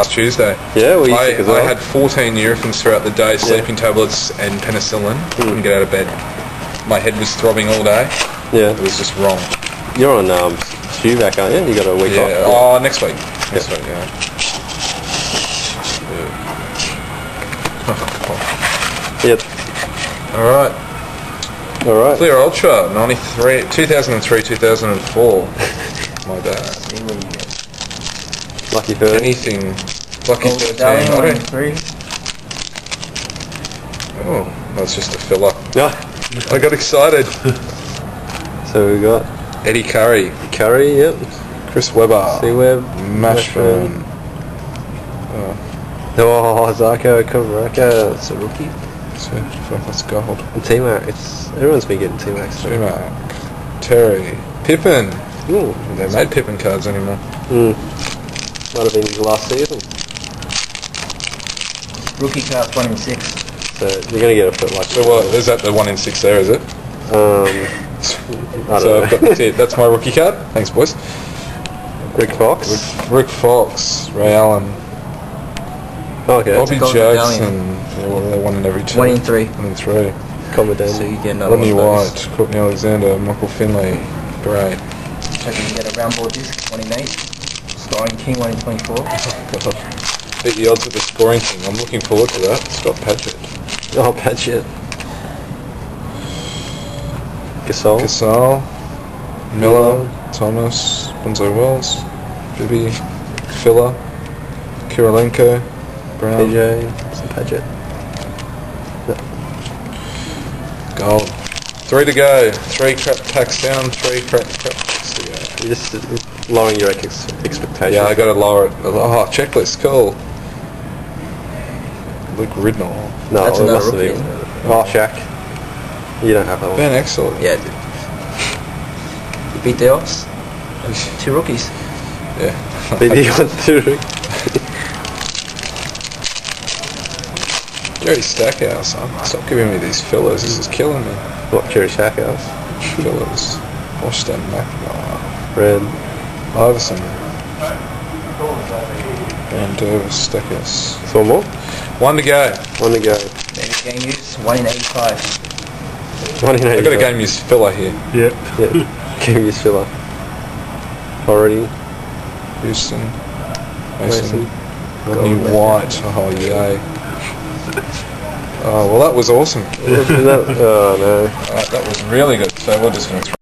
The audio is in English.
last Tuesday. Yeah, well, you sick as well. I had 14 Nurophens throughout the day, sleeping tablets and penicillin. Couldn't get out of bed. My head was throbbing all day. Yeah. It was just wrong. You're on Stuvac, aren't you? You got a week off? Oh, next week. Next week, yeah. Yep. Alright. Clear Ultra, 2003, 2004. My bad. Lucky 30. Anything. Lucky 13. Oh, that's just a filler. Yeah. I got excited. So we got Eddie Curry. Curry, yep. Chris Webber. C-Web. Mashburn. Oh, Zarko Kamaraka. It's a rookie. So, that's gold. And T-Mac. Everyone's been getting T-Macs. T-Mac. Terry. Pippin. Ooh. They made Pippin cards anymore. Might have been his last season. Rookie card 1 in 6. So you're going to get a foot like So what, is that the 1 in 6 there, is it? I don't know. I've got that's my rookie card. Thanks, boys. Rick Fox. Rick Fox. Ray Allen. Okay. Bobby Jackson. Yeah, well, they're 1 in every 2. 1 in 3. 1 in 3. Commodore. So you get another Rodney one. White. Courtney Alexander. Michael Finley. Great. Check if you get a round board disc 1 in 8. Scoring King 1 in 24. Oh, God. Beat the odds of the scoring king. I'm looking forward to that. Scott Padgett. Oh, Padgett. Gasol. Miller. Thomas. Bonzo Wells. Bibby. Filler. Kirilenko. Brown. PJ. Some Padgett. Gold. 3 to go. 3 crap packs down. 3 crap packs to go. You're just lowering your expectations. Yeah, I got to lower it. Oh, checklist. Cool. Luke Ridnour. No, That's it another must have rookie, been. isn't it? Oh, Shaq. You don't have that one. Ben Exel. Yeah, dude. You beat the odds. 2 rookies. Yeah. BD on 2. Jerry Stackhouse. Stop giving me these fillers. This is killing me. What, Jerry Shackhouse? Fillers. Washington McNamara. Red. Iverson. And Davis Stackhouse. So one more? 1 to go. 1 to go. Maybe game use 1 in 85. 1 in 8. I've got a game use filler here. Yep. Game use filler. Already. Houston. Mason. Rodney Golden. White. Oh, yay. Oh, well, that was awesome. Oh, no. Alright, that was really good. So we're just going to